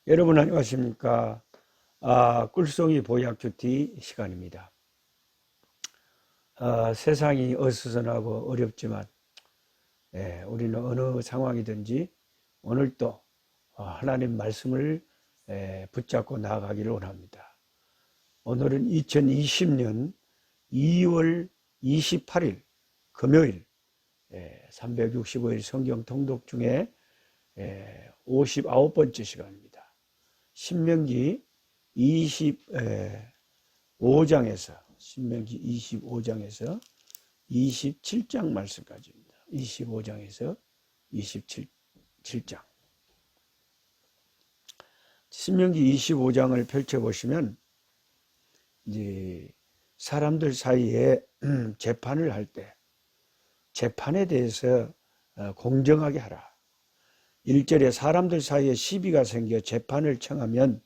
여러분 안녕하십니까? 꿀송이 보약 큐티 시간입니다. 세상이 어수선하고 어렵지만 우리는 어느 상황이든지 오늘도 하나님 말씀을 붙잡고 나아가기를 원합니다. 오늘은 2020년 2월 28일 금요일 365일 성경 통독 중에 59번째 시간입니다. 신명기 25장에서 27장 말씀까지입니다. 25장에서 27장. 신명기 25장을 펼쳐보시면 이제 사람들 사이에 재판을 할 때 재판에 대해서 공정하게 하라. 1절에 사람들 사이에 시비가 생겨 재판을 청하면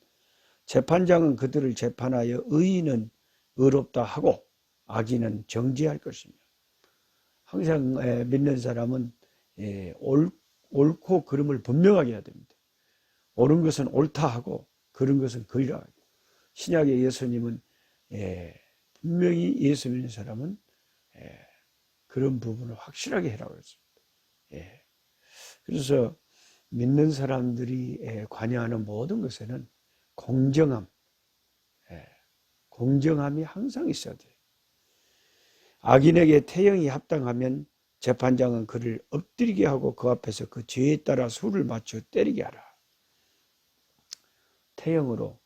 재판장은 그들을 재판하여 의인은 의롭다 하고 악인은 정죄할 것이며, 항상 믿는 사람은 옳고 그름을 분명하게 해야 됩니다. 옳은 것은 옳다 하고 그른 것은 그리라 하고, 신약의 예수님은 분명히 예수 믿는 사람은 그런 부분을 확실하게 해라고 했습니다. 그래서 믿는 사람들이 관여하는 모든 것에는 공정함이 항상 있어야 돼요. 악인에게 태형이 합당하면 재판장은 그를 엎드리게 하고 그 앞에서 그 죄에 따라 수를 맞춰 때리게 하라. 태형으로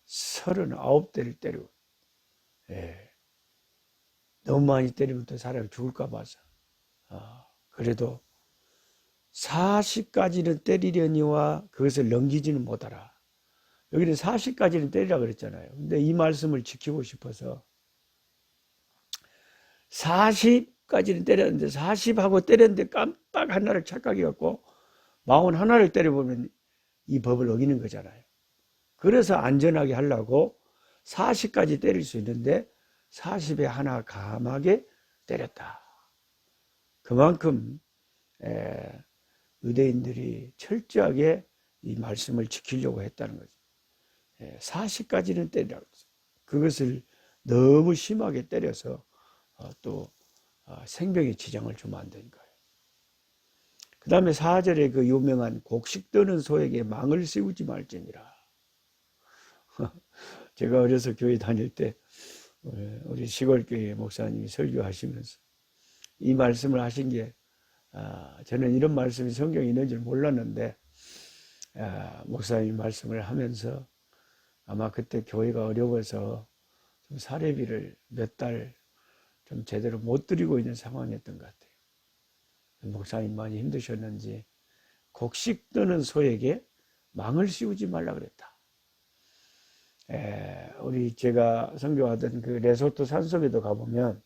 39대를 때리고, 너무 많이 때리면 또 사람이 죽을까 봐서 그래도 40까지는 때리려니와 그것을 넘기지는 못하라. 여기는 40까지는 때리라 그랬잖아요. 근데 이 말씀을 지키고 싶어서 40까지는 때렸는데, 40하고 때렸는데 깜빡 하나를 착각해갖고 41를 때려보면 이 법을 어기는 거잖아요. 그래서 안전하게 하려고 40까지 때릴 수 있는데 40에 하나 감하게 때렸다. 그만큼 의대인들이 철저하게 이 말씀을 지키려고 했다는 거죠. 40까지는 때리라고 했어요. 그것을 너무 심하게 때려서 또 생명에 지장을 주면 안 되는 거예요. 그 다음에 4절에 그 유명한 곡식 떠는 소에게 망을 씌우지 말지니라. 제가 어려서 교회 다닐 때 우리 시골교회 목사님이 설교하시면서 이 말씀을 하신 게, 저는 이런 말씀이 성경에 있는 줄 몰랐는데, 목사님이 말씀을 하면서 아마 그때 교회가 어려워서 좀 사례비를 몇 달 좀 제대로 못 드리고 있는 상황이었던 것 같아요. 목사님 많이 힘드셨는지 곡식 떠는 소에게 망을 씌우지 말라 그랬다. 우리 제가 선교하던 그 레소토 산속에도 가보면,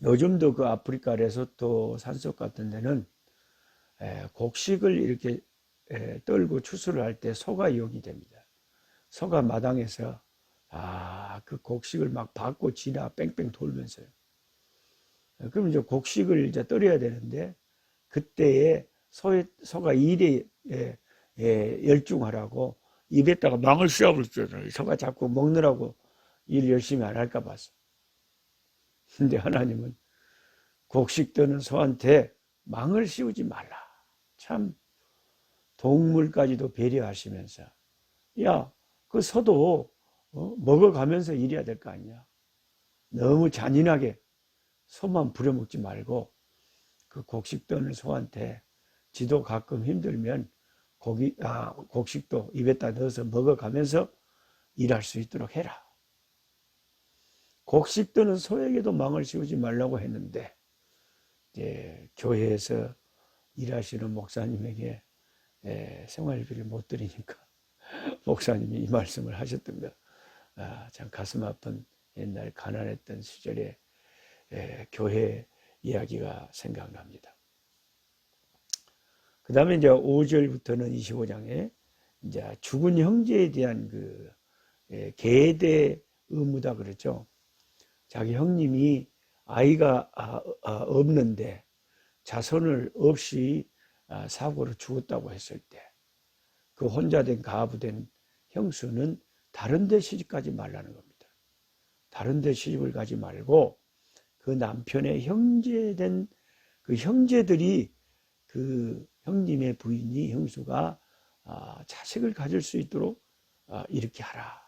요즘도 그 아프리카 레소토 산속 같은 데는 곡식을 이렇게 떨고 추수를 할 때 소가 이용이 됩니다. 소가 마당에서 그 곡식을 막 밟고 지나 뺑뺑 돌면서요. 그럼 이제 곡식을 이제 떨어야 되는데, 그때에 소가 일에 열중하라고 입에다가 망을 씌워버렸잖아요. 소가 자꾸 먹느라고 일 열심히 안 할까 봐서. 근데 하나님은 곡식 떠는 소한테 망을 씌우지 말라. 참 동물까지도 배려하시면서, 야, 그 소도 먹어가면서 일해야 될 거 아니냐. 너무 잔인하게 소만 부려먹지 말고 그 곡식 떠는 소한테 지도 가끔 힘들면 곡식도 입에다 넣어서 먹어가면서 일할 수 있도록 해라. 곡식 떠는 소에게도 망을 씌우지 말라고 했는데, 이제 교회에서 일하시는 목사님에게 생활비를 못 드리니까 목사님이 이 말씀을 하셨던 거, 참 가슴 아픈 옛날 가난했던 시절에 교회 이야기가 생각납니다. 그 다음에 이제 5절부터는 25장에 이제 죽은 형제에 대한 그 계대 의무다 그랬죠. 자기 형님이 아이가 없는데 자손을 없이 사고로 죽었다고 했을 때 그 혼자 된 가부된 형수는 다른 데 시집가지 말라는 겁니다. 다른 데 시집을 가지 말고 그 남편의 형제된 그 형제들이 그 형님의 부인이 형수가 자식을 가질 수 있도록 이렇게 하라.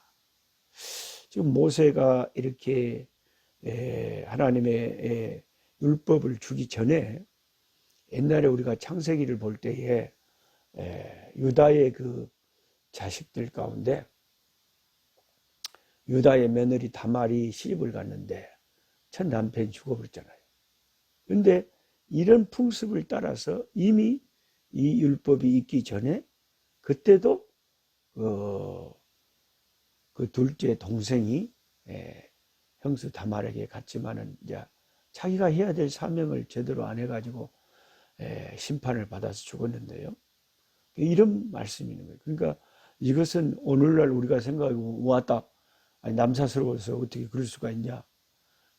지금 모세가 이렇게 하나님의 율법을 주기 전에 옛날에 우리가 창세기를 볼 때에 유다의 그 자식들 가운데 유다의 며느리 다말이 시집을 갔는데 첫 남편이 죽어버렸잖아요. 그런데 이런 풍습을 따라서 이미 이 율법이 있기 전에 그때도 그 둘째 동생이 형수 다말에게 갔지만은 이제 자기가 해야 될 사명을 제대로 안 해가지고 심판을 받아서 죽었는데요. 이런 말씀이 있는 거예요. 그러니까 이것은 오늘날 우리가 생각하고 왔다 남사스러워서 어떻게 그럴 수가 있냐.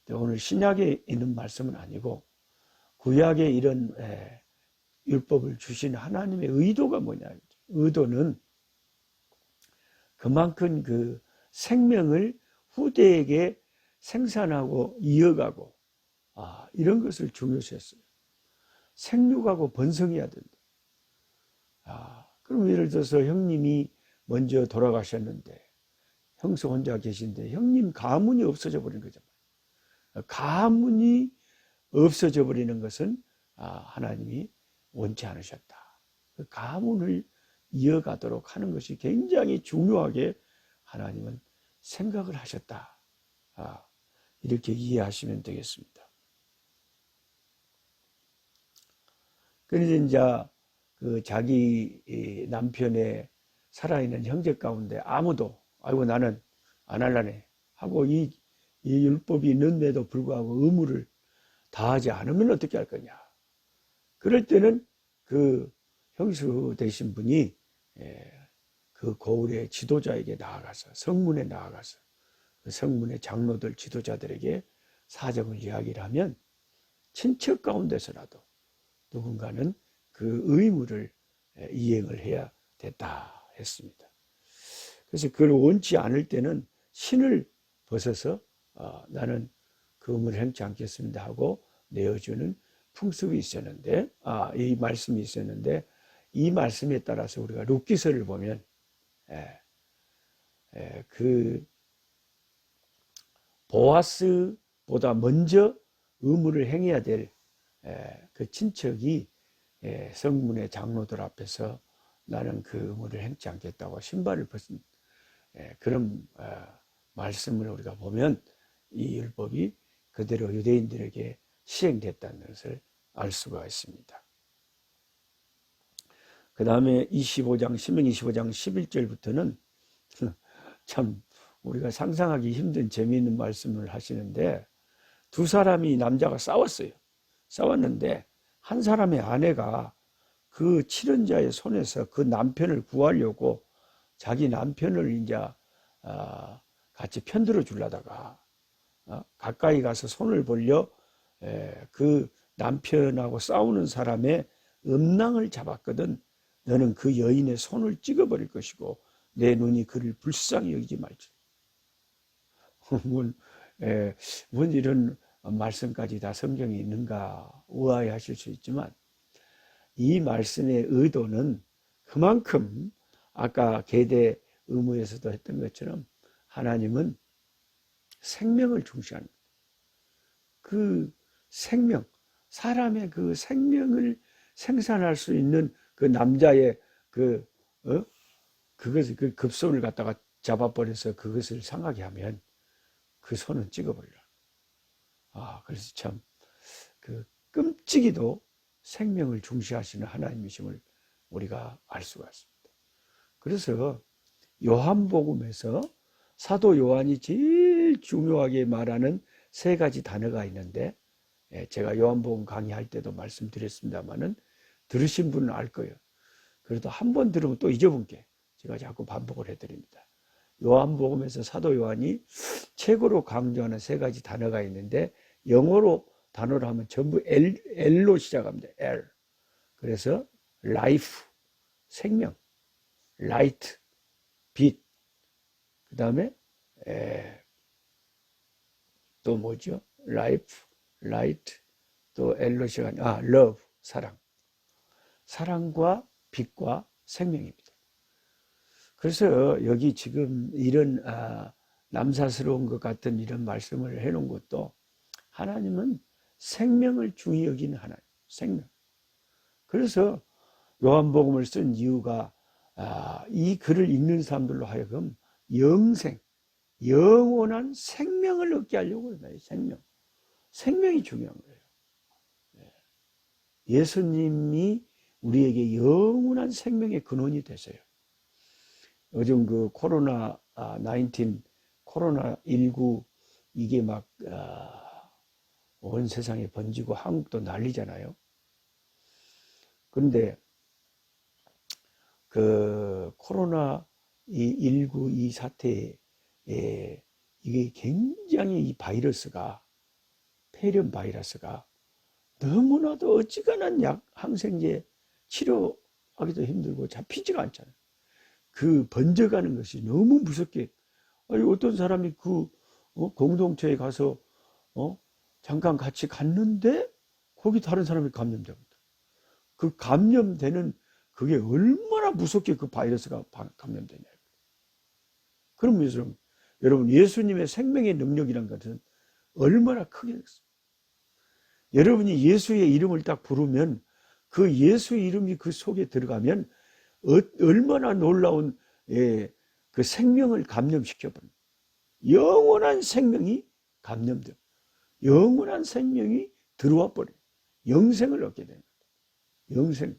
오늘 신약에 있는 말씀은 아니고 구약에 이런 율법을 주신 하나님의 의도가 뭐냐. 의도는 그만큼 그 생명을 후대에게 생산하고 이어가고 이런 것을 중요시했어요. 생육하고 번성해야 된다. 그럼 예를 들어서 형님이 먼저 돌아가셨는데 형수 혼자 계신데 형님 가문이 없어져 버린 거잖아요. 가문이 없어져 버리는 것은 하나님이 원치 않으셨다. 그 가문을 이어가도록 하는 것이 굉장히 중요하게 하나님은 생각을 하셨다. 이렇게 이해하시면 되겠습니다. 그래서 이제 그 자기 남편의 살아있는 형제 가운데 아무도 아이고 나는 안 할라네 하고 이 율법이 있는데도 불구하고 의무를 다하지 않으면 어떻게 할 거냐. 그럴 때는 그 형수 되신 분이 그 고을의 지도자에게 나아가서 성문에 나아가서 그 성문의 장로들 지도자들에게 사정을 이야기를 하면 친척 가운데서라도 누군가는 그 의무를 이행을 해야 됐다 했습니다. 그래서 그걸 원치 않을 때는 신을 벗어서 나는 그 의무를 행치 않겠습니다 하고 내어주는 풍습이 있었는데 이 말씀이 있었는데 이 말씀에 따라서 우리가 룻기서를 보면 그 보아스보다 먼저 의무를 행해야 될 그 친척이 성문의 장로들 앞에서 나는 그 의무를 행치 않겠다고 신발을 벗은 그런 말씀을 우리가 보면 이 율법이 그대로 유대인들에게 시행됐다는 것을 알 수가 있습니다. 그 다음에 25장, 신명기 25장 11절부터는 참 우리가 상상하기 힘든 재미있는 말씀을 하시는데 두 사람이 남자가 싸웠어요. 싸웠는데 한 사람의 아내가 그 칠언자의 손에서 그 남편을 구하려고 자기 남편을 이제 같이 편들어 주려다가 가까이 가서 손을 벌려 그 남편하고 싸우는 사람의 음낭을 잡았거든. 너는 그 여인의 손을 찍어버릴 것이고 내 눈이 그를 불쌍히 여기지 말지. 뭔 이런 말씀까지 다 성경에 있는가 의아해하실 수 있지만 이 말씀의 의도는 그만큼 아까 계대 의무에서도 했던 것처럼 하나님은 생명을 중시하는 그 생명, 사람의 그 생명을 생산할 수 있는 그 남자의 그것을 그 급손을 갖다가 잡아버려서 그것을 상하게 하면 그 손은 찍어버리라. 그래서 참 그 끔찍이도 생명을 중시하시는 하나님이심을 우리가 알 수가 있습니다. 그래서 요한복음에서 사도 요한이 제일 중요하게 말하는 세 가지 단어가 있는데 제가 요한복음 강의할 때도 말씀드렸습니다만은 들으신 분은 알 거예요. 그래도 한 번 들으면 또 잊어본 게 제가 자꾸 반복을 해드립니다. 요한복음에서 사도 요한이 최고로 강조하는 세 가지 단어가 있는데 영어로 단어로 하면 전부 L로 시작합니다. L. 그래서 라이프, 생명, 라이트, 빛, 그 다음에 또 뭐죠? 라이프, 라이트, 또 엘로시가 러브, 사랑. 사랑과 빛과 생명입니다. 그래서 여기 지금 이런 남사스러운 것 같은 이런 말씀을 해놓은 것도 하나님은 생명을 중히 여기는 하나님, 생명. 그래서 요한복음을 쓴 이유가 이 글을 읽는 사람들로 하여금 영생, 영원한 생명을 얻게 하려고 그러나요? 생명. 생명이 중요한 거예요. 예수님이 우리에게 영원한 생명의 근원이 되세요. 요즘 그 코로나19 이게 막 온 세상에 번지고 한국도 난리잖아요. 그런데 그 코로나19 이 사태에 이게 굉장히 이 바이러스가, 폐렴 바이러스가 너무나도 어지간한 항생제 치료하기도 힘들고 잡히지가 않잖아요. 그 번져가는 것이 너무 무섭게, 어떤 사람이 그 공동체에 가서 잠깐 같이 갔는데 거기 다른 사람이 감염됩니다. 그 감염되는 그게 얼마나 무섭게 그 바이러스가 감염되냐. 그럼 여러분 예수님의 생명의 능력이란 것은 얼마나 크겠어요. 여러분이 예수의 이름을 딱 부르면 그 예수 이름이 그 속에 들어가면 얼마나 놀라운 그 생명을 감염시켜버립니다. 영원한 생명이 감염돼요. 영원한 생명이 들어와 버려요. 영생을 얻게 됩니다. 영생.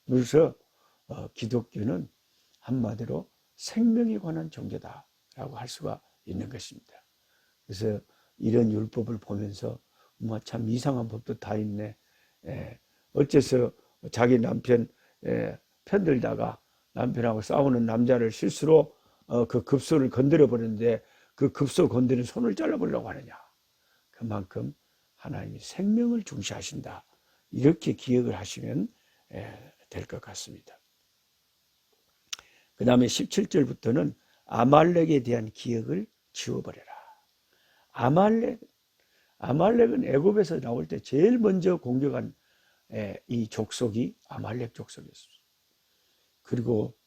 그래서 기독교는 한마디로 생명에 관한 종교다라고 할 수가 있는 것입니다. 그래서 이런 율법을 보면서 참 이상한 법도 다 있네. 어째서 자기 남편 편들다가 남편하고 싸우는 남자를 실수로 그 급소를 건드려 버렸는데 그 급소 건드린 손을 잘라버리려고 하느냐. 그만큼 하나님이 생명을 중시하신다. 이렇게 기억을 하시면 될 것 같습니다. 그 다음에 17절부터는 아말렉에 대한 기억을 지워버려라. 아말렉은 애굽에서 나올 때 제일 먼저 공격한 이 족속이 아말렉 족속이었습니다. 그리고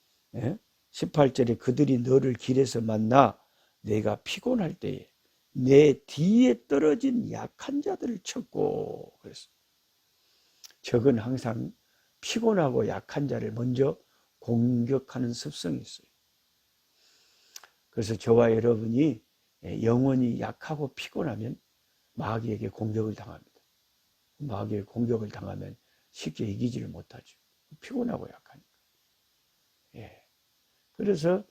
18절에 그들이 너를 길에서 만나 내가 피곤할 때에 내 뒤에 떨어진 약한 자들을 쳤고 그랬어요. 적은 항상 피곤하고 약한 자를 먼저 공격하는 습성이 있어요. 그래서 저와 여러분이 영혼이 약하고 피곤하면 마귀에게 공격을 당합니다. 마귀에게 공격을 당하면 쉽게 이기지를 못하죠. 피곤하고 약하니까. 그래서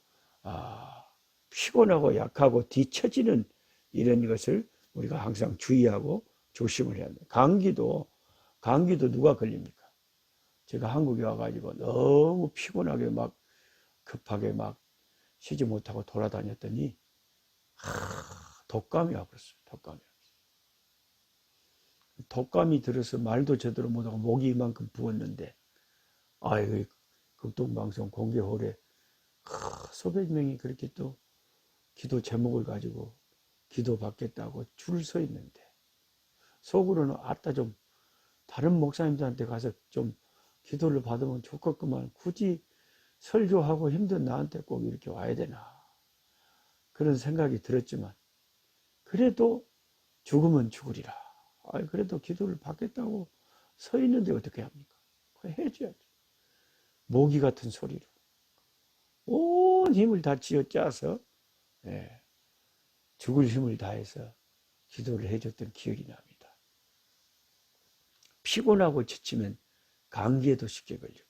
피곤하고 약하고 뒤처지는 이런 것을 우리가 항상 주의하고 조심을 해야 합니다. 감기도 누가 걸립니까? 제가 한국에 와가지고 너무 피곤하게 막 급하게 막 쉬지 못하고 돌아다녔더니 독감이 와버렸어요. 독감이 들어서 말도 제대로 못하고 목이 이만큼 부었는데 극동방송 공개홀에 수백 명이 그렇게 또 기도 제목을 가지고 기도 받겠다고 줄 서 있는데 속으로는 좀 다른 목사님들한테 가서 좀 기도를 받으면 좋겠구만, 굳이 설교하고 힘든 나한테 꼭 이렇게 와야 되나, 그런 생각이 들었지만 그래도 죽으면 죽으리라. 그래도 기도를 받겠다고 서 있는데 어떻게 합니까? 해줘야죠. 모기 같은 소리로 온 힘을 다 쥐어짜서 죽을 힘을 다해서 기도를 해줬던 기억이 납니다. 피곤하고 지치면 감기에도 쉽게 걸리고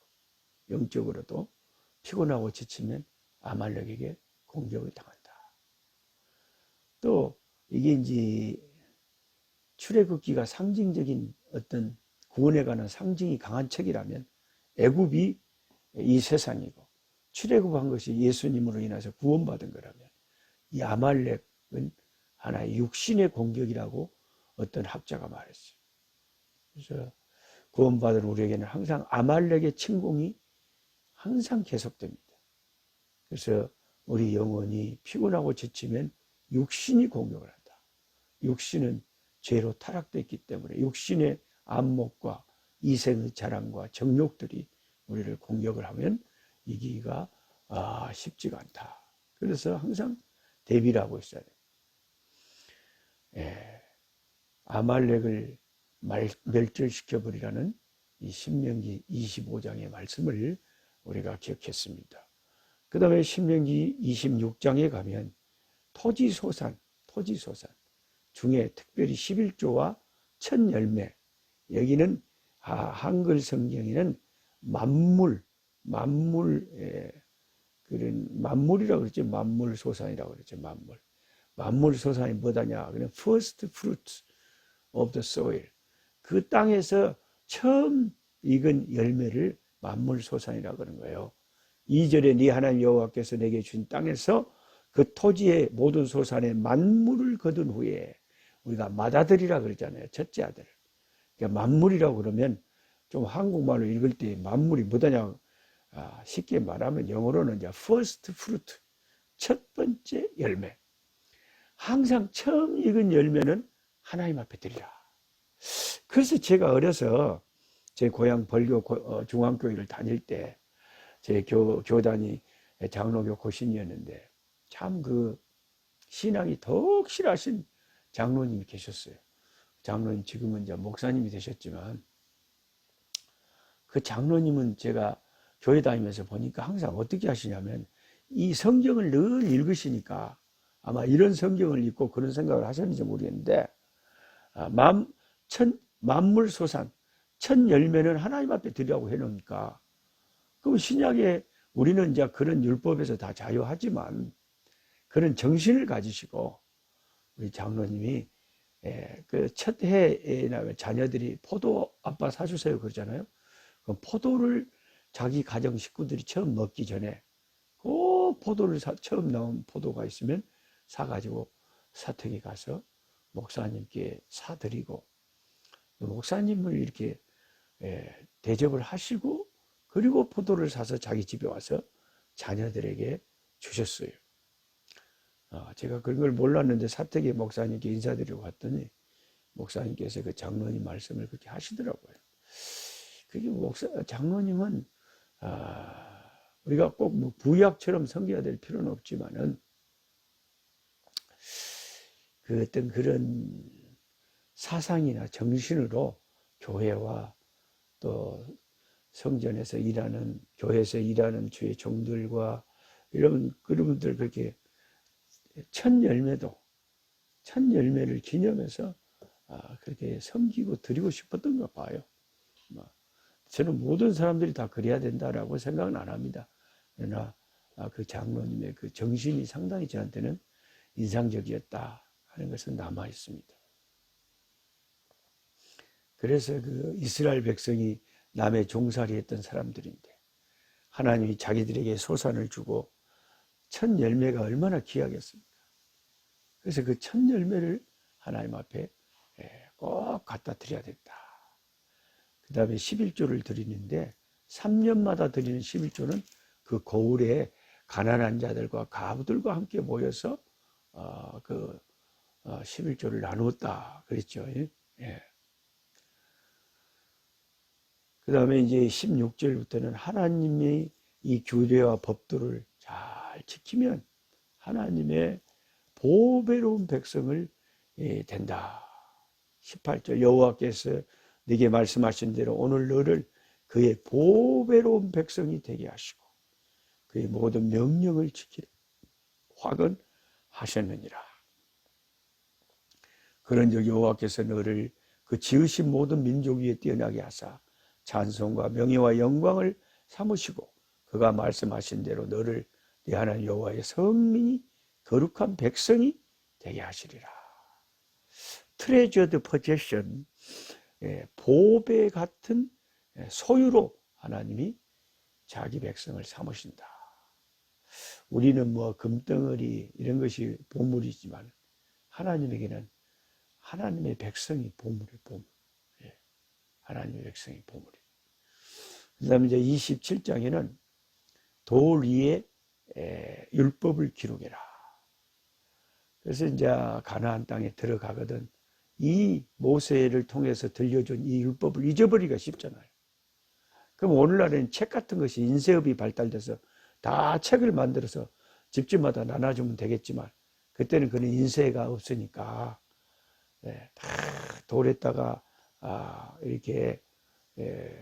영적으로도 피곤하고 지치면 아말렉에게 공격을 당한다. 또 이게 이제 출애굽기가 상징적인 어떤 구원에 관한 상징이 강한 책이라면 애굽이 이 세상이고 출애굽한 것이 예수님으로 인해서 구원받은 거라면 이 아말렉은 하나의 육신의 공격이라고 어떤 학자가 말했어요. 그래서 구원받은 우리에게는 항상 아말렉의 침공이 항상 계속됩니다. 그래서 우리 영혼이 피곤하고 지치면 육신이 공격을 한다. 육신은 죄로 타락됐기 때문에 육신의 안목과 이생의 자랑과 정욕들이 우리를 공격을 하면 이기기가 쉽지가 않다. 그래서 항상 대비를 하고 있어야 돼요. 아말렉을 멸절시켜버리라는 이 신명기 25장의 말씀을 우리가 기억했습니다. 그 다음에 신명기 26장에 가면 토지소산 중에 특별히 11조와 첫 열매, 여기는 한글 성경에는 만물이라고 그랬죠. 만물소산이라고 그랬죠. 만물소산이 뭐다냐? 그냥 first fruits of the soil. 그 땅에서 처음 익은 열매를 만물소산이라고 그러는 거예요. 2절에 네 하나님 여호와께서 내게 준 땅에서 그 토지의 모든 소산의 만물을 거둔 후에, 우리가 맏아들이라 그러잖아요. 첫째 아들. 그러니까 만물이라고 그러면 좀 한국말로 읽을 때 만물이 뭐다냐, 쉽게 말하면 영어로는 이제 first fruit, 첫 번째 열매. 항상 처음 익은 열매는 하나님 앞에 드리라. 그래서 제가 어려서 제 고향 벌교 중앙교회를 다닐 때 제 교단이 장로교 고신이었는데 참 그 신앙이 더욱 실하신 장로님이 계셨어요. 장로님 지금은 이제 목사님이 되셨지만, 그 장로님은 제가 교회 다니면서 보니까 항상 어떻게 하시냐면 이 성경을 늘 읽으시니까 아마 이런 성경을 읽고 그런 생각을 하셨는지 모르겠는데, 만물소산 첫 열매는 하나님 앞에 드리라고 해놓으니까, 그럼 신약에 우리는 이제 그런 율법에서 다 자유하지만 그런 정신을 가지시고, 우리 장로님이 그 첫 해에 나면 자녀들이 포도 아빠 사주세요 그러잖아요. 그럼 포도를 자기 가정 식구들이 처음 먹기 전에 그 포도를 처음 나온 포도가 있으면 사가지고 사택에 가서 목사님께 사드리고, 목사님을 이렇게 대접을 하시고, 그리고 포도를 사서 자기 집에 와서 자녀들에게 주셨어요. 제가 그런 걸 몰랐는데 사택에 목사님께 인사드리고 갔더니 목사님께서 그 장로님 말씀을 그렇게 하시더라고요. 그게 장로님은 우리가 꼭 뭐 부약처럼 섬겨야 될 필요는 없지만은 그 어떤 그런 사상이나 정신으로 교회와 또 성전에서 일하는, 교회에서 일하는 주의 종들과 이런 그분들 그렇게 첫 열매를 기념해서 그렇게 섬기고 드리고 싶었던가 봐요. 저는 모든 사람들이 다 그래야 된다라고 생각은 안 합니다. 그러나 그 장로님의 그 정신이 상당히 저한테는 인상적이었다 하는 것은 남아 있습니다. 그래서 그 이스라엘 백성이 남의 종살이 했던 사람들인데 하나님이 자기들에게 소산을 주고 첫 열매가 얼마나 귀하겠습니까? 그래서 그 첫 열매를 하나님 앞에 꼭 갖다 드려야 된다. 그 다음에 11조를 드리는데 3년마다 드리는 11조는 그 고을에 가난한 자들과 가부들과 함께 모여서 그 11조를 나누었다 그랬죠. 예. 그 다음에 이제 16절부터는 하나님의 이 규례와 법도를 잘 지키면 하나님의 보배로운 백성을 된다. 18절 여호와께서 네게 말씀하신 대로 오늘 너를 그의 보배로운 백성이 되게 하시고 그의 모든 명령을 지키라 확언하셨느니라. 그런즉 여호와께서 너를 그 지으신 모든 민족 위에 뛰어나게 하사 찬송과 명예와 영광을 삼으시고 그가 말씀하신 대로 너를 네 하나님 여호와의 성민이 거룩한 백성이 되게 하시리라. treasured possession, 보배 같은 소유로 하나님이 자기 백성을 삼으신다. 우리는 뭐 금덩어리 이런 것이 보물이지만 하나님에게는 하나님의 백성이 보물이에요. 보물. 하나님의 백성의 보물이. 그 다음에 이제 27장에는 돌 위에 율법을 기록해라. 그래서 이제 가나안 땅에 들어가거든 이 모세를 통해서 들려준 이 율법을 잊어버리기가 쉽잖아요. 그럼 오늘날에는 책 같은 것이 인쇄업이 발달돼서 다 책을 만들어서 집집마다 나눠주면 되겠지만 그때는 그런 인쇄가 없으니까 다 돌에다가 이렇게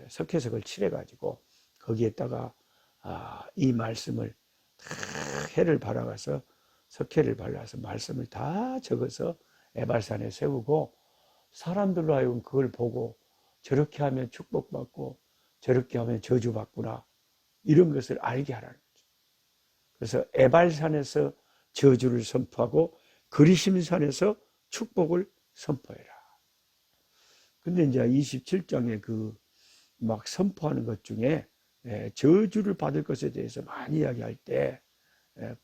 석회석을 칠해가지고 거기에다가 이 말씀을 다 해를 발라가서 석회를 발라서 말씀을 다 적어서 에발산에 세우고 사람들로 하여금 그걸 보고 저렇게 하면 축복받고 저렇게 하면 저주받구나 이런 것을 알게 하라는 거죠. 그래서 에발산에서 저주를 선포하고 그리심산에서 축복을 선포해라. 근데 이제 27장에 그 막 선포하는 것 중에 저주를 받을 것에 대해서 많이 이야기할 때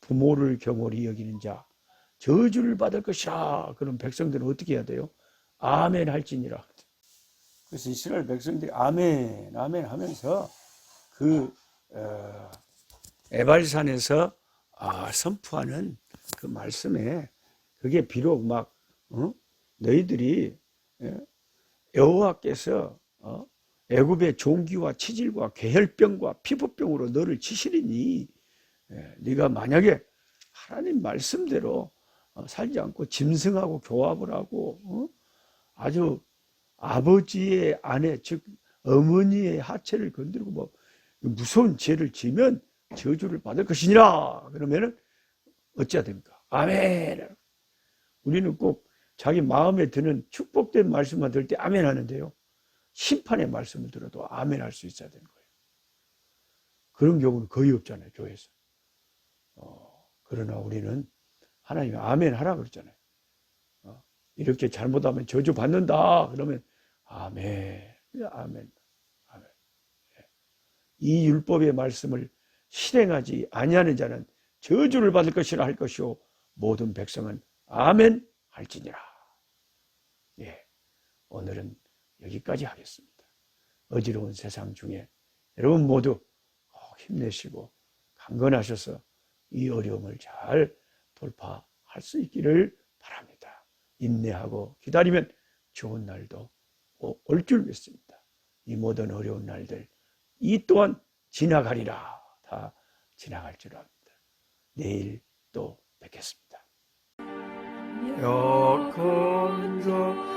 부모를 경홀히 여기는 자 저주를 받을 것이라. 그럼 백성들은 어떻게 해야 돼요? 아멘 할지니라. 그래서 이스라엘 백성들이 아멘 아멘 하면서 그 에발산에서 선포하는 그 말씀에 그게 비록 막 너희들이 여호와께서 애굽의 종기와 치질과 괴혈병과 피부병으로 너를 치시리니 네가 만약에 하나님 말씀대로 살지 않고 짐승하고 교합을 하고 아주 아버지의 아내 즉 어머니의 하체를 건드리고 뭐 무서운 죄를 지면 저주를 받을 것이니라. 그러면은 어찌해야 됩니까? 아멘. 우리는 꼭 자기 마음에 드는 축복된 말씀만 들을 때 아멘 하는데요. 심판의 말씀을 들어도 아멘 할 수 있어야 되는 거예요. 그런 경우는 거의 없잖아요, 교회에서. 그러나 우리는 하나님이 아멘 하라 그랬잖아요. 이렇게 잘못하면 저주 받는다. 그러면 아멘, 아멘, 아멘. 이 율법의 말씀을 실행하지 아니하는 자는 저주를 받을 것이라 할 것이요 모든 백성은 아멘 할지니라. 오늘은 여기까지 하겠습니다. 어지러운 세상 중에 여러분 모두 힘내시고 강건하셔서 이 어려움을 잘 돌파할 수 있기를 바랍니다. 인내하고 기다리면 좋은 날도 올 줄 믿습니다. 이 모든 어려운 날들 이 또한 지나가리라. 다 지나갈 줄 압니다. 내일 또 뵙겠습니다. 약한 자